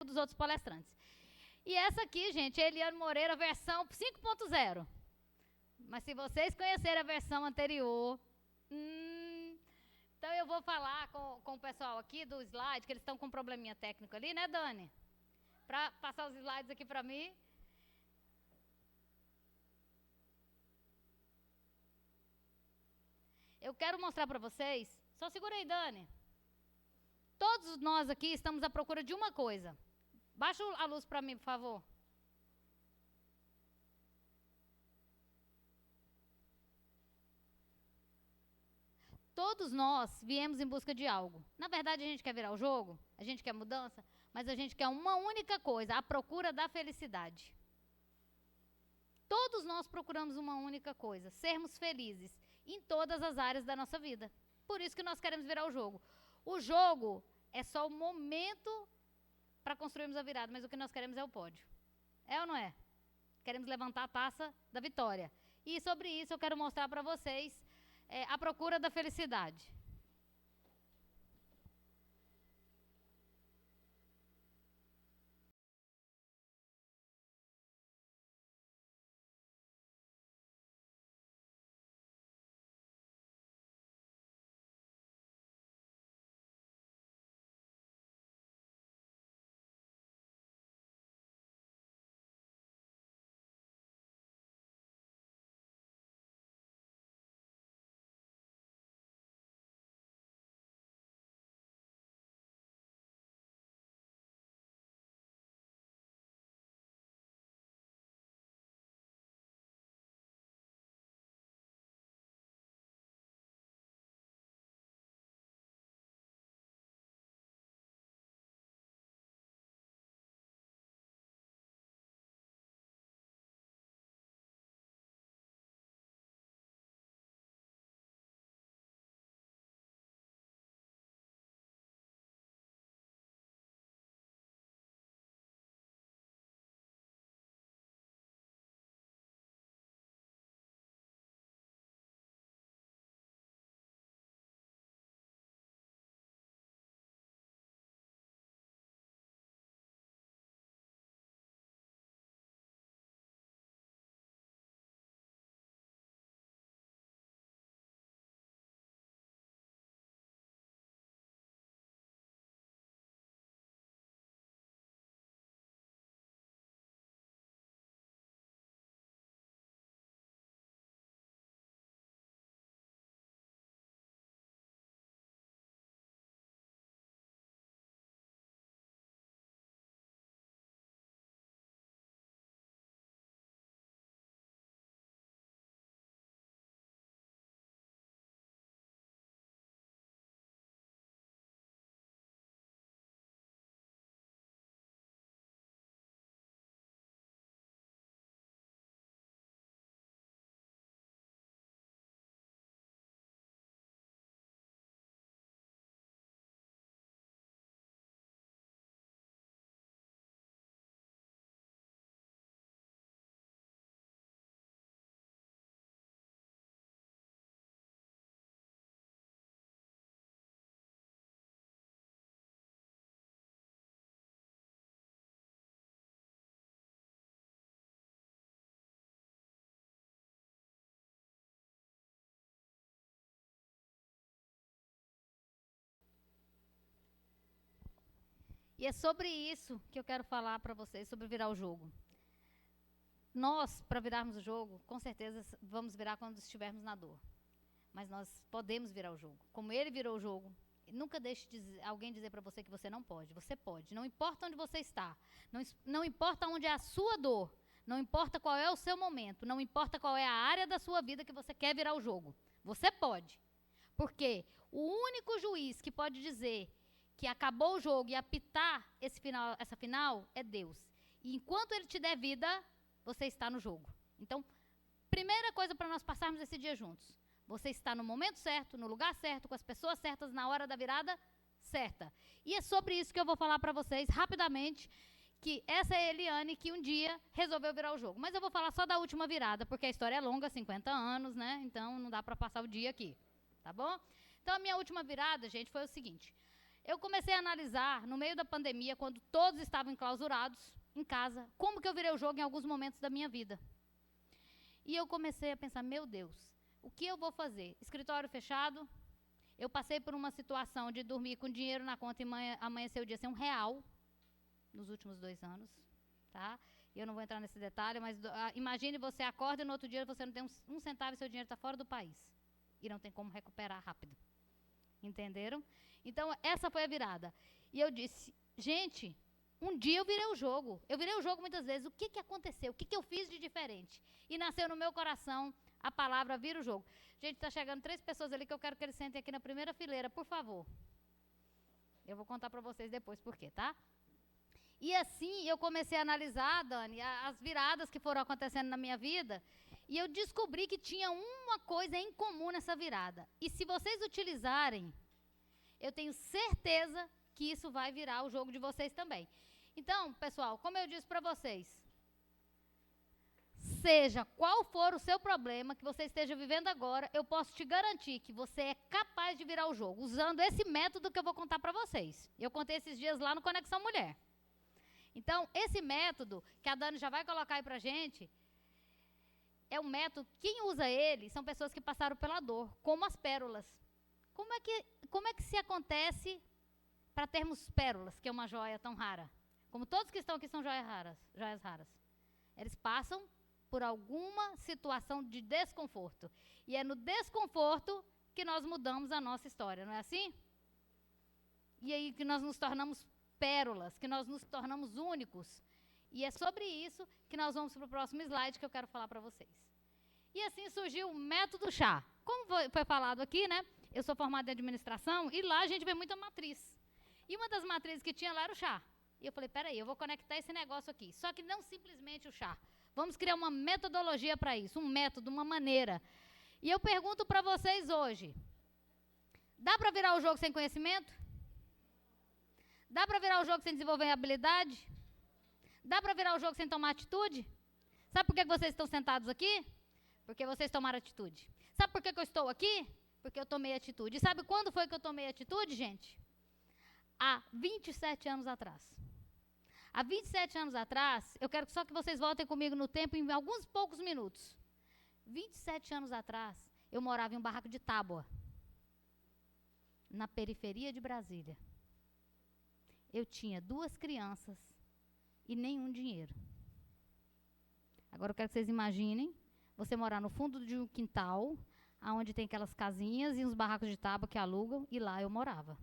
dos outros palestrantes. E essa aqui, gente, é Eliane Moreira, versão 5.0. Mas se vocês conhecerem a versão anterior, então eu vou falar com o pessoal aqui do slide, que eles estão com um probleminha técnico ali, né, Dani? Para passar os slides aqui para mim. Eu quero mostrar para vocês, só segura aí, Dani. Todos nós aqui estamos à procura de uma coisa. Baixa a luz para mim, por favor. Todos nós viemos em busca de algo. Na verdade, a gente quer virar o jogo, a gente quer mudança, mas a gente quer uma única coisa, a procura da felicidade. Todos nós procuramos uma única coisa, sermos felizes em todas as áreas da nossa vida. Por isso que nós queremos virar o jogo. O jogo é só o momento para construirmos a virada, mas o que nós queremos é o pódio. É ou não é? Queremos levantar a taça da vitória. E sobre isso eu quero mostrar para vocês a procura da felicidade. E é sobre isso que eu quero falar para vocês, sobre virar o jogo. Nós, para virarmos o jogo, com certeza vamos virar quando estivermos na dor. Mas nós podemos virar o jogo. Como ele virou o jogo, nunca deixe alguém dizer para você que você não pode. Você pode. Não importa onde você está. Não importa onde é a sua dor. Não importa qual é o seu momento. Não importa qual é a área da sua vida que você quer virar o jogo. Você pode. Porque o único juiz que pode dizer que acabou o jogo e apitar essa final é Deus. E enquanto ele te der vida, você está no jogo. Então, primeira coisa para nós passarmos esse dia juntos. Você está no momento certo, no lugar certo, com as pessoas certas, na hora da virada certa. E é sobre isso que eu vou falar para vocês rapidamente, que essa é a Eliane que um dia resolveu virar o jogo. Mas eu vou falar só da última virada, porque a história é longa, 50 anos, né? Então, não dá para passar o dia aqui, tá bom? Então, a minha última virada, gente, foi o seguinte. Eu comecei a analisar, no meio da pandemia, quando todos estavam enclausurados em casa, como que eu virei o jogo em alguns momentos da minha vida. E eu comecei a pensar, meu Deus, o que eu vou fazer? Escritório fechado, eu passei por uma situação de dormir com dinheiro na conta e amanhecer o dia sem R$1 nos últimos 2 anos, tá? Eu não vou entrar nesse detalhe, mas imagine você acorda e no outro dia você não tem um centavo e seu dinheiro está fora do país. E não tem como recuperar rápido. Entenderam? Então, essa foi a virada. E eu disse, gente, um dia eu virei o jogo. Eu virei o jogo muitas vezes. O que aconteceu? O que eu fiz de diferente? E nasceu no meu coração a palavra vira o jogo. Gente, está chegando 3 pessoas ali que eu quero que eles sentem aqui na primeira fileira, por favor. Eu vou contar para vocês depois por quê, tá? E assim eu comecei a analisar, Dani, as viradas que foram acontecendo na minha vida. E eu descobri que tinha uma coisa em comum nessa virada. E se vocês utilizarem, eu tenho certeza que isso vai virar o jogo de vocês também. Então, pessoal, como eu disse para vocês, seja qual for o seu problema que você esteja vivendo agora, eu posso te garantir que você é capaz de virar o jogo, usando esse método que eu vou contar para vocês. Eu contei esses dias lá no Conexão Mulher. Então, esse método, que a Dani já vai colocar aí pra gente, é um método, quem usa ele são pessoas que passaram pela dor, como as pérolas. Como é que se acontece para termos pérolas, que é uma joia tão rara? Como todos que estão aqui são joias raras. Eles passam por alguma situação de desconforto. E é no desconforto que nós mudamos a nossa história, não é assim? E aí que nós nos tornamos pérolas, que nós nos tornamos únicos. E é sobre isso que nós vamos para o próximo slide que eu quero falar para vocês. E assim surgiu o método chá. Como foi falado aqui, né? Eu sou formada em administração e lá a gente vê muita matriz. E uma das matrizes que tinha lá era o chá. E eu falei, peraí, eu vou conectar esse negócio aqui. Só que não simplesmente o chá. Vamos criar uma metodologia para isso, um método, uma maneira. E eu pergunto para vocês hoje, dá para virar o jogo sem conhecimento? Dá para virar o jogo sem desenvolver habilidade? Dá para virar o jogo sem tomar atitude? Sabe por que vocês estão sentados aqui? Porque vocês tomaram atitude. Sabe por que eu estou aqui? Porque eu tomei atitude. E sabe quando foi que eu tomei atitude, gente? Há 27 anos atrás. Há 27 anos atrás, eu quero só que vocês voltem comigo no tempo em alguns poucos minutos. 27 anos atrás, eu morava em um barraco de tábua, na periferia de Brasília. Eu tinha 2 crianças e nenhum dinheiro. Agora eu quero que vocês imaginem você morar no fundo de um quintal, onde tem aquelas casinhas e uns barracos de tábua que alugam, e lá eu morava.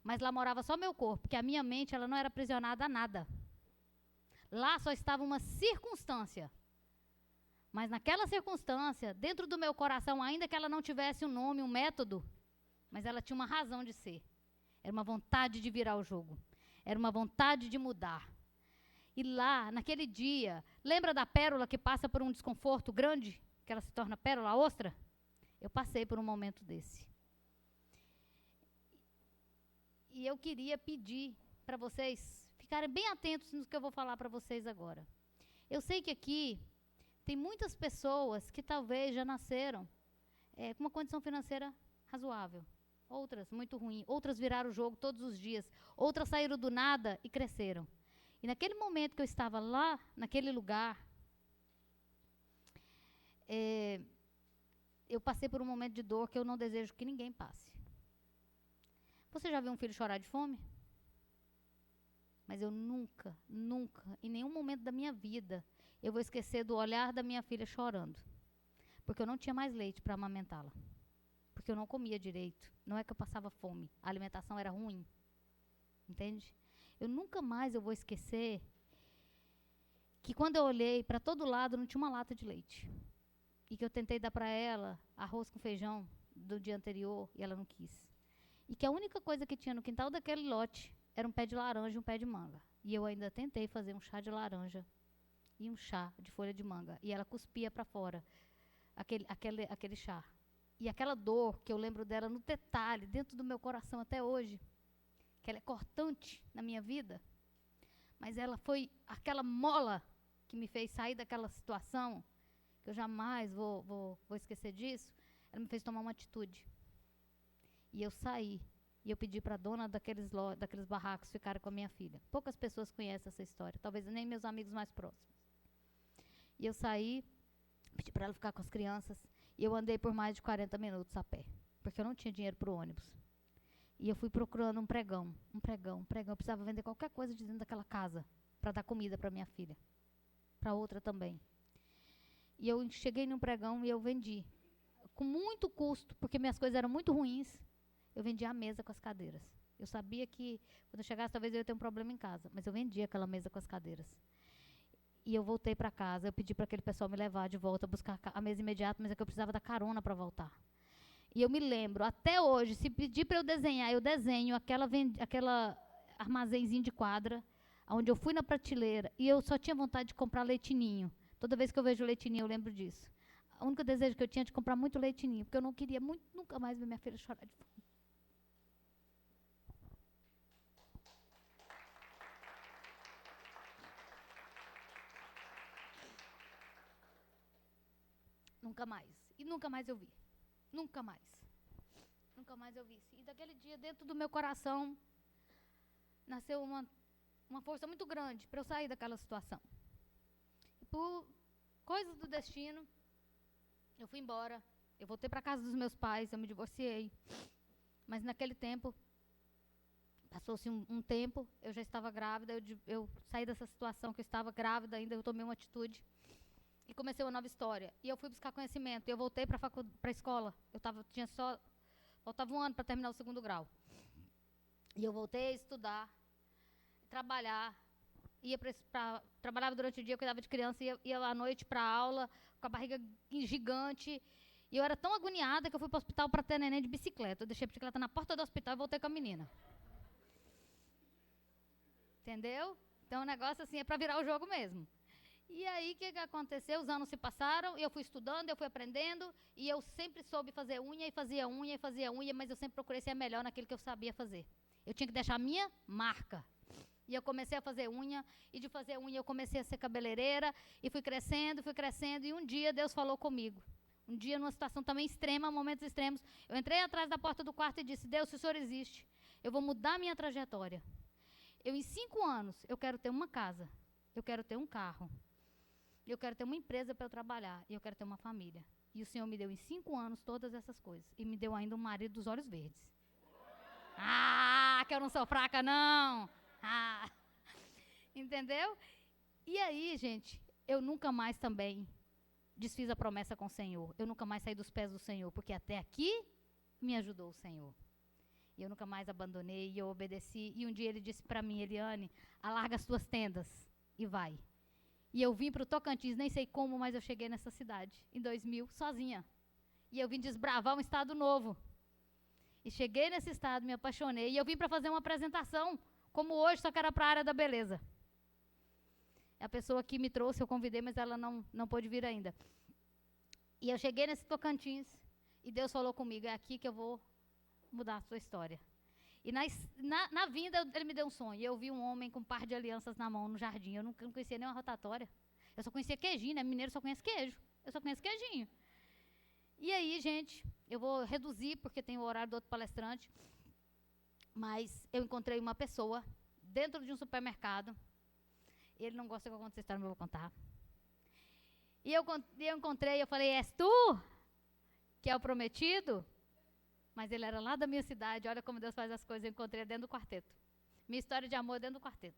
Mas lá morava só meu corpo, porque a minha mente ela não era aprisionada a nada. Lá só estava uma circunstância. Mas naquela circunstância, dentro do meu coração, ainda que ela não tivesse um nome, um método, mas ela tinha uma razão de ser. Era uma vontade de virar o jogo. Era uma vontade de mudar. E lá, naquele dia, lembra da pérola que passa por um desconforto grande, que ela se torna pérola, a ostra? Eu passei por um momento desse. E eu queria pedir para vocês ficarem bem atentos no que eu vou falar para vocês agora. Eu sei que aqui tem muitas pessoas que talvez já nasceram com uma condição financeira razoável. Outras muito ruim. Outras viraram o jogo todos os dias. Outras saíram do nada e cresceram. E naquele momento que eu estava lá, naquele lugar, eu passei por um momento de dor que eu não desejo que ninguém passe. Você já viu um filho chorar de fome? Mas eu nunca, em nenhum momento da minha vida, eu vou esquecer do olhar da minha filha chorando. Porque eu não tinha mais leite para amamentá-la. Porque eu não comia direito. Não é que eu passava fome. A alimentação era ruim. Entende? Eu nunca mais vou esquecer que quando eu olhei para todo lado não tinha uma lata de leite. E que eu tentei dar para ela arroz com feijão do dia anterior e ela não quis. E que a única coisa que tinha no quintal daquele lote era um pé de laranja e um pé de manga. E eu ainda tentei fazer um chá de laranja e um chá de folha de manga. E ela cuspia para fora aquele chá. E aquela dor que eu lembro dela no detalhe, dentro do meu coração até hoje, que ela é cortante na minha vida, mas ela foi aquela mola que me fez sair daquela situação, que eu jamais vou esquecer disso. Ela me fez tomar uma atitude. E eu saí. E eu pedi para a dona daqueles barracos ficar com a minha filha. Poucas pessoas conhecem essa história, talvez nem meus amigos mais próximos. E eu saí, pedi para ela ficar com as crianças, e eu andei por mais de 40 minutos a pé, porque eu não tinha dinheiro para o ônibus. E eu fui procurando um pregão. Eu precisava vender qualquer coisa de dentro daquela casa para dar comida para minha filha, para outra também. E eu cheguei num pregão e eu vendi. Com muito custo, porque minhas coisas eram muito ruins, eu vendi a mesa com as cadeiras. Eu sabia que quando eu chegasse talvez eu ia ter um problema em casa, mas eu vendi aquela mesa com as cadeiras. E eu voltei para casa, eu pedi para aquele pessoal me levar de volta, buscar a mesa imediata, mas é que eu precisava da carona para voltar. E eu me lembro, até hoje, se pedir para eu desenhar, eu desenho aquela armazenzinho de quadra, onde eu fui na prateleira, e eu só tinha vontade de comprar leitinho. Toda vez que eu vejo leitinho, eu lembro disso. O único desejo que eu tinha de comprar muito leitinho, porque eu não queria nunca mais ver minha filha chorar de fome. Nunca mais. E nunca mais eu vi. Nunca mais. Nunca mais eu vi. E daquele dia, dentro do meu coração, nasceu uma força muito grande para eu sair daquela situação. E por coisas do destino, eu fui embora. Eu voltei para casa dos meus pais, eu me divorciei. Mas naquele tempo, passou-se um tempo, eu já estava grávida, eu saí dessa situação que eu estava grávida ainda, eu tomei uma atitude. E comecei uma nova história. E eu fui buscar conhecimento. E eu voltei para a escola. Faltava um ano para terminar o 2º grau. E eu voltei a estudar, trabalhar. Trabalhava durante o dia, eu cuidava de criança, ia à noite para a aula, com a barriga gigante. E eu era tão agoniada que eu fui para o hospital para ter neném de bicicleta. Eu deixei a bicicleta na porta do hospital e voltei com a menina. Entendeu? Então o negócio assim é para virar o jogo mesmo. E aí, o que aconteceu? Os anos se passaram, eu fui estudando, eu fui aprendendo, e eu sempre soube fazer unha, mas eu sempre procurei ser melhor naquilo que eu sabia fazer. Eu tinha que deixar a minha marca. E eu comecei a fazer unha, e de fazer unha eu comecei a ser cabeleireira, e fui crescendo, e um dia Deus falou comigo. Um dia, numa situação também extrema, momentos extremos, eu entrei atrás da porta do quarto e disse: Deus, se o Senhor existe, eu vou mudar a minha trajetória. Em 5 anos, eu quero ter uma casa, eu quero ter um carro. Eu quero ter uma empresa para eu trabalhar. E eu quero ter uma família. E o Senhor me deu em 5 anos todas essas coisas. E me deu ainda um marido dos olhos verdes. Que eu não sou fraca, não. Entendeu? E aí, gente, eu nunca mais também desfiz a promessa com o Senhor. Eu nunca mais saí dos pés do Senhor. Porque até aqui me ajudou o Senhor. E eu nunca mais abandonei e eu obedeci. E um dia ele disse para mim: Eliane, alarga as tuas tendas e vai. E eu vim para o Tocantins, nem sei como, mas eu cheguei nessa cidade, em 2000, sozinha. E eu vim desbravar um estado novo. E cheguei nesse estado, me apaixonei, e eu vim para fazer uma apresentação, como hoje, só que era para a área da beleza. A pessoa que me trouxe, eu convidei, mas ela não pôde vir ainda. E eu cheguei nesse Tocantins, e Deus falou comigo: é aqui que eu vou mudar a sua história. E na vinda, ele me deu um sonho. E eu vi um homem com um par de alianças na mão, no jardim. Eu não conhecia nem uma rotatória. Eu só conhecia queijinho, né? Mineiro só conhece queijo. Eu só conheço queijinho. E aí, gente, eu vou reduzir, porque tem o horário do outro palestrante. Mas eu encontrei uma pessoa dentro de um supermercado. Ele não gosta que eu conte essa história, mas eu vou contar. E eu encontrei, eu falei: és tu? Que é o prometido? Mas ele era lá da minha cidade. Olha como Deus faz as coisas. Eu encontrei dentro do quarteto. Minha história de amor dentro do quarteto.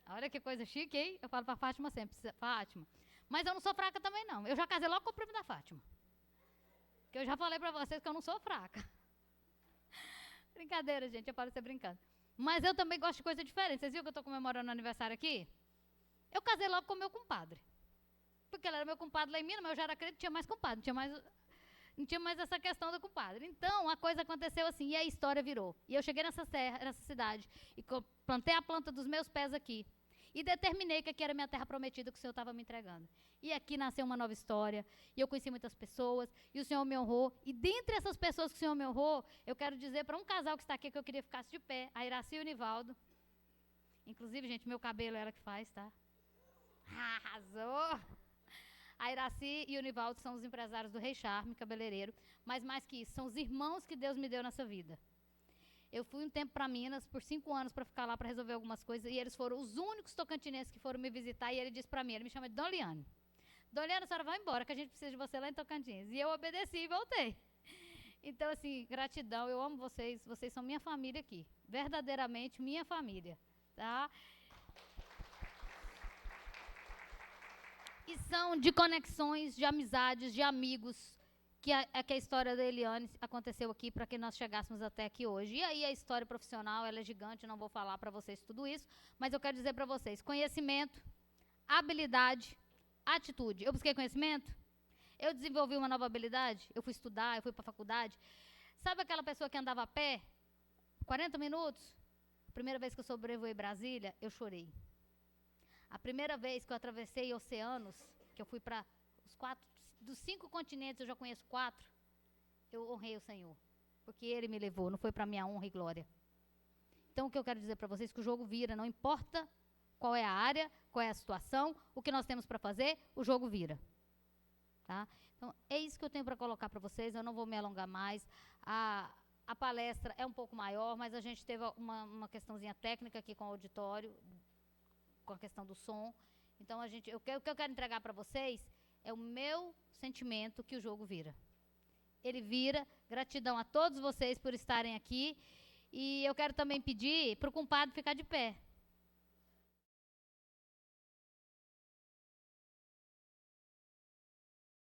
Olha que coisa chique, hein? Eu falo para Fátima sempre: Fátima. Mas eu não sou fraca também, não. Eu já casei logo com o primo da Fátima. Que eu já falei para vocês que eu não sou fraca. Brincadeira, gente. Eu falo você brincando. Mas eu também gosto de coisa diferente. Vocês viram que eu estou comemorando o aniversário aqui? Eu casei logo com o meu compadre. Porque ele era meu compadre lá em Minas, mas eu já era crente, tinha mais compadre. Não tinha mais essa questão do compadre. Então, a coisa aconteceu assim, e a história virou. E eu cheguei nessa cidade, e plantei a planta dos meus pés aqui. E determinei que aqui era minha terra prometida, que o Senhor estava me entregando. E aqui nasceu uma nova história, e eu conheci muitas pessoas, e o Senhor me honrou. E dentre essas pessoas que o Senhor me honrou, eu quero dizer para um casal que está aqui, que eu queria que ficasse de pé, a Iraci e o Nivaldo. Inclusive, gente, meu cabelo é ela que faz, tá? Arrasou! A Iraci e o Nivaldo são os empresários do Rei Charme, cabeleireiro. Mas mais que isso, são os irmãos que Deus me deu nessa vida. Eu fui um tempo para Minas, por 5 anos, para ficar lá, para resolver algumas coisas, e eles foram os únicos tocantinenses que foram me visitar, e ele disse para mim, ele me chama de Dona Liane. Dona Liane, a senhora vai embora, que a gente precisa de você lá em Tocantins. E eu obedeci e voltei. Então, assim, gratidão, eu amo vocês, vocês são minha família aqui, verdadeiramente minha família, tá? E são de conexões, de amizades, de amigos, que a história da Eliane aconteceu aqui para que nós chegássemos até aqui hoje. E aí a história profissional, ela é gigante, não vou falar para vocês tudo isso, mas eu quero dizer para vocês, conhecimento, habilidade, atitude. Eu busquei conhecimento, eu desenvolvi uma nova habilidade, eu fui estudar, eu fui para a faculdade. Sabe aquela pessoa que andava a pé, 40 minutos? A primeira vez que eu sobrevoei Brasília, eu chorei. A primeira vez que eu atravessei oceanos, que eu fui para os 4, dos 5 continentes, eu já conheço 4, eu honrei o Senhor, porque Ele me levou, não foi para minha honra e glória. Então, o que eu quero dizer para vocês é que o jogo vira, não importa qual é a área, qual é a situação, o que nós temos para fazer, o jogo vira. Tá? Então, é isso que eu tenho para colocar para vocês, eu não vou me alongar mais. A palestra é um pouco maior, mas a gente teve uma questãozinha técnica aqui com o auditório, com a questão do som. Então, o que eu quero entregar para vocês é o meu sentimento que o jogo vira. Ele vira. Gratidão a todos vocês por estarem aqui. E eu quero também pedir para o compadre ficar de pé.